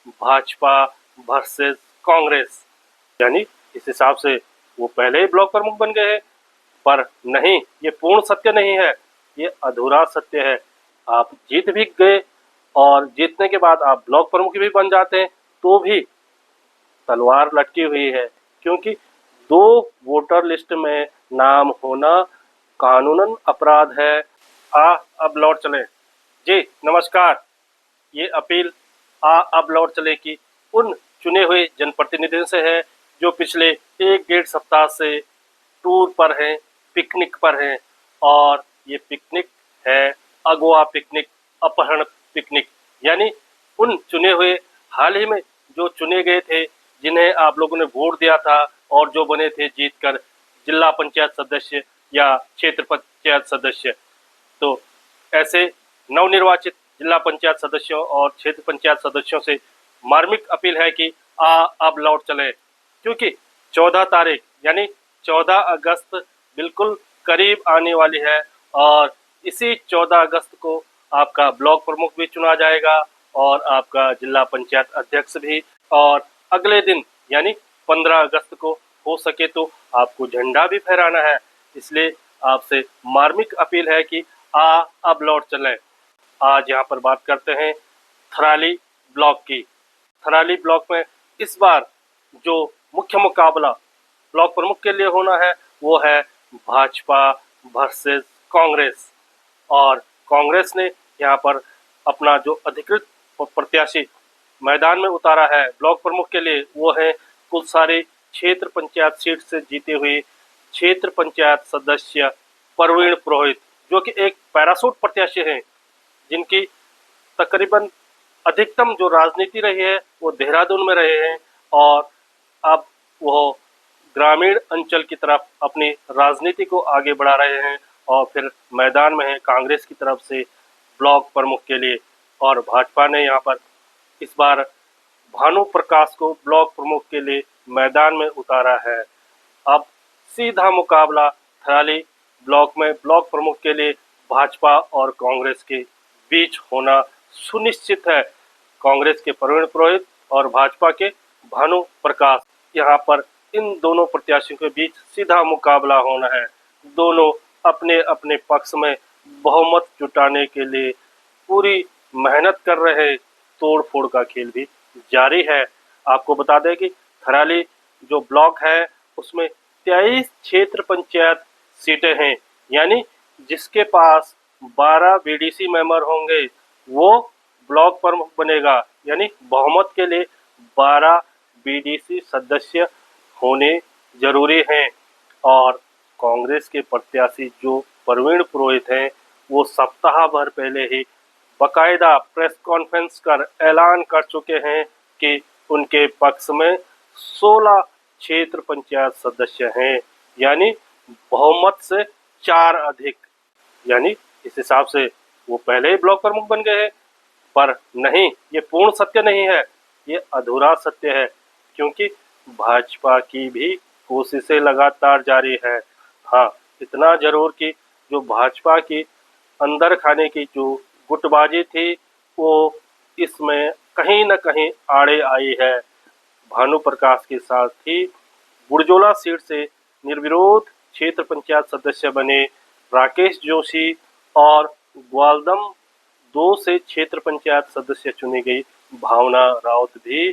Bhajpa versus Congress, यानी इस हिसाब से वो पहले ही ब्लॉक प्रमुख बन गए हैं। पर नहीं, ये पूर्ण सत्य नहीं है, ये अधूरा सत्य है। आप जीत भी गए और जीतने के बाद आप ब्लॉक प्रमुख भी बन जाते हैं तो भी तलवार लटकी हुई है, क्योंकि दो वोटर लिस्ट में नाम होना कानूनन अपराध है। अब लौट चले। जी नमस्कार। ये अपील अब लौट चले कि उन चुने हुए जनप्रतिनिधियों से है जो पिछले 1 डेढ़ सप्ताह से टूर पर हैं, पिकनिक पर हैं। और ये पिकनिक है अगवा पिकनिक, अपहरण पिकनिक। यानी उन चुने हुए, हाल ही में जो चुने गए थे, जिन्हें आप लोगों ने वोट दिया था और जो बने थे जीतकर जिला पंचायत सदस्य या क्षेत्र पंचायत सदस्य, तो ऐसे नवनिर्वाचित जिला पंचायत सदस्यों और क्षेत्र पंचायत सदस्यों से मार्मिक अपील है कि अब लौट चले, क्योंकि 14 तारीख यानी 14 अगस्त बिल्कुल करीब आने वाली है। और इसी 14 अगस्त को आपका ब्लॉक प्रमुख भी चुना जाएगा और आपका जिला पंचायत अध्यक्ष भी। और अगले दिन यानी 15 अगस्त को हो सके तो आपको झंडा भी फहराना है। इसलिए आपसे मार्मिक अपील है कि अब लौट चलें। आज यहाँ पर बात करते हैं थराली ब्लॉक की। थराली ब्लॉक में इस बार जो मुख्य मुकाबला ब्लॉक प्रमुख के लिए होना है वो है भाजपा वर्सेस कांग्रेस। और कांग्रेस ने यहाँ पर अपना जो अधिकृत प्रत्याशी मैदान में उतारा है ब्लॉक प्रमुख के लिए, वो है कुलसारी क्षेत्र पंचायत सीट से जीते हुए क्षेत्र पंचायत सदस्य परवीन पुरोहित, जो कि एक पैरासूट प्रत्याशी हैं, जिनकी तकरीबन अधिकतम जो राजनीति रही है वो देहरादून में रहे हैं। और अब वो ग्रामीण अंचल की तरफ अपनी राजनीति को आगे बढ़ा रहे हैं और फिर मैदान में है कांग्रेस की तरफ से ब्लॉक प्रमुख के लिए। और भाजपा ने यहाँ पर इस बार भानु प्रकाश को ब्लॉक प्रमुख के लिए मैदान में उतारा है। अब सीधा मुकाबला थराली ब्लॉक में ब्लॉक प्रमुख के लिए भाजपा और कांग्रेस के बीच होना सुनिश्चित है। कांग्रेस के परवीन पुरोहित और भाजपा के भानु प्रकाश, यहाँ पर इन दोनों प्रत्याशियों के बीच सीधा मुकाबला होना है। दोनों अपने अपने पक्ष में बहुमत जुटाने के लिए पूरी मेहनत कर रहे हैं। तोड़ फोड़ का खेल भी जारी है। आपको बता दें कि थराली जो ब्लॉक है उसमें 23 क्षेत्र पंचायत सीटें हैं, यानी जिसके पास 12 बीडीसी मेंबर होंगे वो ब्लॉक प्रमुख बनेगा। यानी बहुमत के लिए 12 बीडीसी सदस्य होने जरूरी हैं। और कांग्रेस के प्रत्याशी जो परवीन पुरोहित हैं वो सप्ताह भर पहले ही बकायदा प्रेस कॉन्फ्रेंस कर ऐलान कर चुके हैं कि उनके पक्ष में 16 क्षेत्र पंचायत सदस्य हैं, यानी बहुमत से 4 अधिक। यानी इस हिसाब से वो पहले ही ब्लॉक प्रमुख बन गए हैं। पर नहीं, ये पूर्ण सत्य नहीं है, ये अधूरा सत्य है, क्योंकि भाजपा की भी कोशिशें लगातार जारी है। हाँ, इतना जरूर कि जो भाजपा की अंदर खाने की जो गुटबाजी थी वो इसमें कहीं न कहीं आड़े आई है। भानु प्रकाश के साथ ही बुरजोला सीट से निर्विरोध क्षेत्र पंचायत सदस्य बने राकेश जोशी और ग्वालदम 2 से क्षेत्र पंचायत सदस्य चुनी गई भावना राउत भी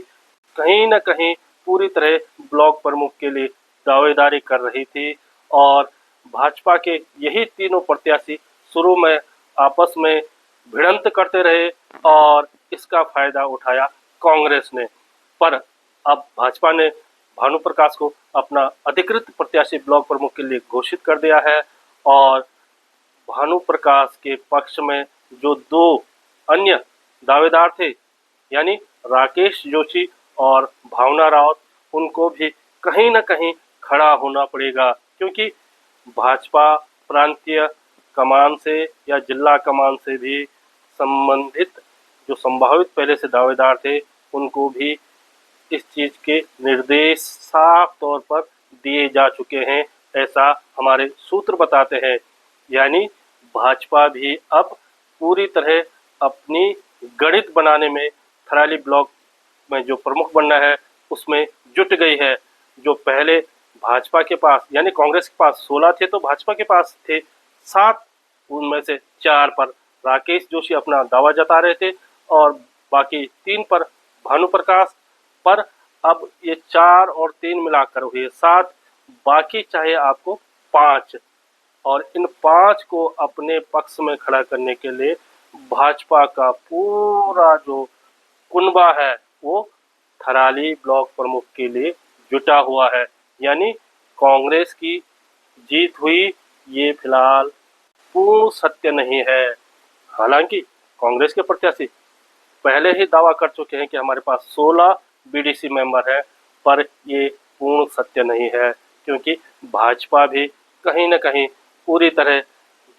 कहीं न कहीं पूरी तरह ब्लॉक प्रमुख के लिए दावेदारी कर रही थी। और भाजपा के यही तीनों प्रत्याशी शुरू में आपस में भिड़ंत करते रहे और इसका फायदा उठाया कांग्रेस ने। पर अब भाजपा ने भानु प्रकाश को अपना अधिकृत प्रत्याशी ब्लॉक प्रमुख के लिए घोषित कर दिया है। और भानु प्रकाश के पक्ष में जो 2 अन्य दावेदार थे, यानी राकेश जोशी और भावना राउत, उनको भी कहीं न कहीं खड़ा होना पड़ेगा, क्योंकि भाजपा प्रांतीय कमान से या जिला कमान से भी संबंधित जो संभावित पहले से दावेदार थे उनको भी इस चीज के निर्देश साफ तौर पर दिए जा चुके हैं, ऐसा हमारे सूत्र बताते हैं। यानी भाजपा भी अब पूरी तरह अपनी गणित बनाने में थराली ब्लॉक में जो प्रमुख बनना है उसमें जुट गई है। जो पहले भाजपा के पास यानी कांग्रेस के पास 16 थे तो भाजपा के पास थे 7, उनमें से 4 पर राकेश जोशी अपना दावा जता रहे थे और बाकी 3 पर भानु प्रकाश पर। अब ये 4 और 3 मिलाकर हुए 7, बाकी चाहे आपको 5, और इन 5 को अपने पक्ष में खड़ा करने के लिए भाजपा का पूरा जो कुनबा है वो थराली ब्लॉक प्रमुख के लिए जुटा हुआ है। यानी कांग्रेस की जीत हुई ये फिलहाल पूर्ण सत्य नहीं है। हालांकि कांग्रेस के प्रत्याशी पहले ही दावा कर चुके हैं कि हमारे पास 16 बीडीसी मेंबर हैं, पर ये पूर्ण सत्य नहीं है क्योंकि भाजपा भी कहीं न कहीं पूरी तरह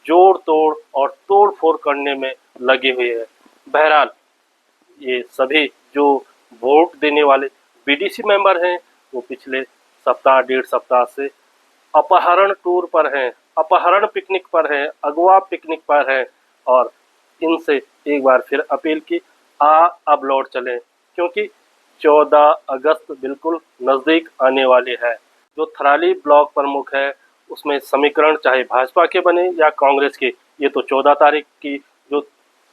जोड़ तोड़ और तोड़ फोड़ करने में लगी हुई है। बहरहाल ये सभी जो वोट देने वाले बीडीसी मेंबर हैं वो पिछले सप्ताह 1.5 सप्ताह से अपहरण टूर पर हैं, अपहरण पिकनिक पर हैं, अगवा पिकनिक पर हैं और इनसे एक बार फिर अपील की अब लौट चलें क्योंकि 14 अगस्त बिल्कुल नज़दीक आने वाली है। जो थराली ब्लॉक प्रमुख है उसमें समीकरण चाहे भाजपा के बने या कांग्रेस के, ये तो 14 तारीख की जो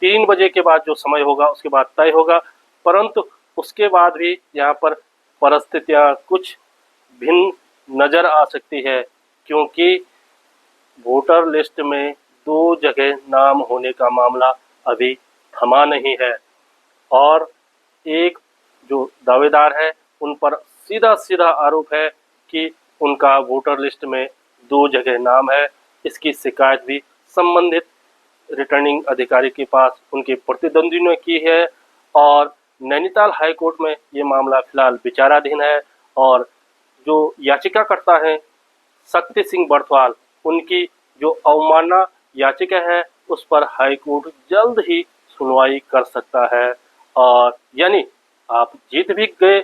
3 बजे के बाद जो समय होगा उसके बाद तय होगा। परंतु उसके बाद भी यहाँ पर परिस्थितियाँ कुछ भिन्न नज़र आ सकती है क्योंकि वोटर लिस्ट में 2 जगह नाम होने का मामला अभी थमा नहीं है और एक जो दावेदार है उन पर सीधा सीधा आरोप है कि उनका वोटर लिस्ट में 2 जगह नाम है। इसकी शिकायत भी संबंधित रिटर्निंग अधिकारी के पास उनके प्रतिद्वंदी ने की है और नैनीताल हाईकोर्ट में ये मामला फिलहाल विचाराधीन है और जो याचिकाकर्ता हैं शक्ति सिंह बर्थवाल, उनकी जो अवमानना याचिका है उस पर हाईकोर्ट जल्द ही सुनवाई कर सकता है। और यानी आप जीत भी गए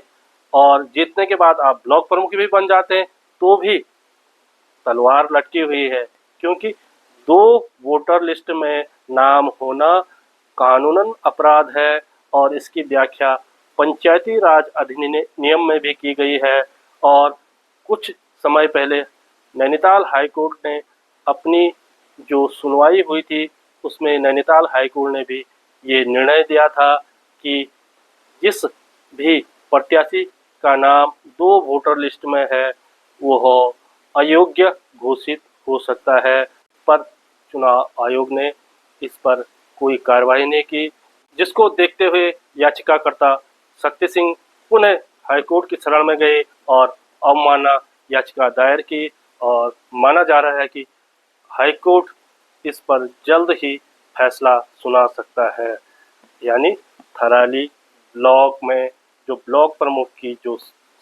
और जीतने के बाद आप ब्लॉक प्रमुख भी बन जाते हैं तो भी तलवार लटकी हुई है क्योंकि 2 वोटर लिस्ट में नाम होना कानूनन अपराध है और इसकी व्याख्या पंचायती राज अधिनियम में भी की गई है। और कुछ समय पहले नैनीताल हाईकोर्ट ने अपनी जो सुनवाई हुई थी उसमें नैनीताल हाईकोर्ट ने भी ये निर्णय दिया था कि जिस भी प्रत्याशी का नाम 2 वोटर लिस्ट में है वो अयोग्य घोषित हो सकता है, पर चुनाव आयोग ने इस पर कोई कार्रवाई नहीं की, जिसको देखते हुए याचिकाकर्ता शक्ति सिंह पुनः हाईकोर्ट की शरण में गए और अवमानना याचिका दायर की और माना जा रहा है कि हाईकोर्ट इस पर जल्द ही फैसला सुना सकता है। यानी थराली ब्लॉक में जो ब्लॉक प्रमुख की जो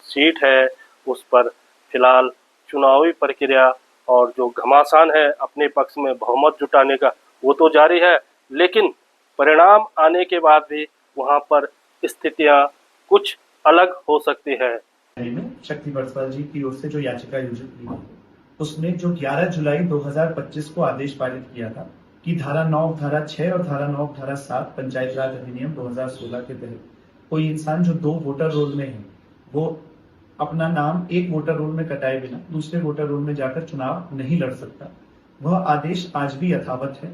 सीट है उस पर फिलहाल चुनावी प्रक्रिया और जो घमासान है अपने पक्ष में बहुमत जुटाने का वो तो जारी है, लेकिन परिणाम आने के बाद भी वहां पर स्थितियां कुछ अलग हो सकती है। शक्ति बर्थवाल जी की ओर से जो याचिका योजित हुई उसमें जो 11 जुलाई 2025 को आदेश पारित किया था कि धारा 9, धारा 6 और धारा 9, धारा 7 पंचायत राज अधिनियम 2016 के तहत कोई इंसान जो 2 वोटर रोल में है वो अपना नाम एक वोटर रोल में कटाए बिना दूसरे वोटर रोल में जाकर चुनाव नहीं लड़ सकता। वह आदेश आज भी यथावत है।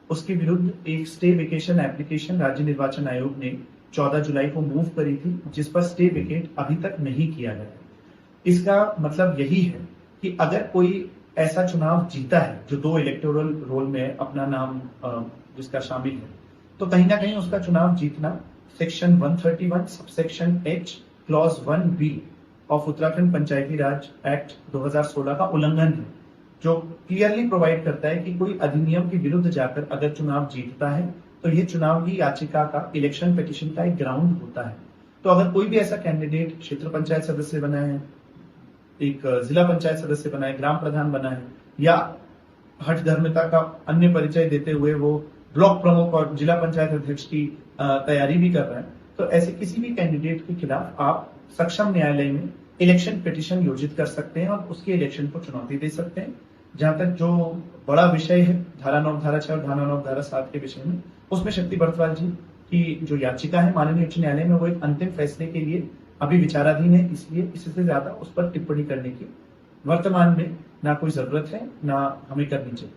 उसके विरुद्ध एक स्टे वेकेशन एप्लीकेशन राज्य निर्वाचन आयोग ने 14 जुलाई को मूव करी थी, जिस पर स्टे वेकेट अभी तक नहीं किया गया। इसका मतलब यही है कि अगर कोई ऐसा चुनाव जीता है जो 2 इलेक्टोरल रोल में अपना नाम जिसका शामिल है, तो कहीं ना कहीं उसका चुनाव जीतना section 131 subsection H clause 1B of Uttarakhand Panchayati Raj act 2016 का उल्लंघन है, जो क्लियरली प्रोवाइड करता है कि कोई अधिनियम के विरुद्ध जाकर अगर चुनाव जीतता है तो ये चुनाव की याचिका का इलेक्शन पिटीशन का एक ग्राउंड होता है। तो अगर कोई भी ऐसा कैंडिडेट क्षेत्र पंचायत सदस्य बना है, एक जिला पंचायत सदस्य बना है, ग्राम प्रधान बना है या हठ धर्मिता का अन्य परिचय देते हुए वो ब्लॉक प्रमुख और जिला पंचायत अध्यक्ष की तैयारी भी कर रहा है, तो ऐसे किसी भी कैंडिडेट के खिलाफ आप सक्षम न्यायालय में इलेक्शन पिटीशन योजित कर सकते हैं और उसके इलेक्शन को चुनौती दे सकते हैं। जहां तक जो बड़ा विषय है धारा 9, धारा 6 और धारा 9, धारा 7 के विषय में, उसमें शक्ति बर्थवाल जी कि जो याचिका है माननीय उच्च न्यायालय में वो एक अंतिम फैसले के लिए अभी विचाराधीन है, इसलिए इससे ज्यादा उस पर टिप्पणी करने की वर्तमान में ना कोई जरूरत है, ना हमें करनी चाहिए।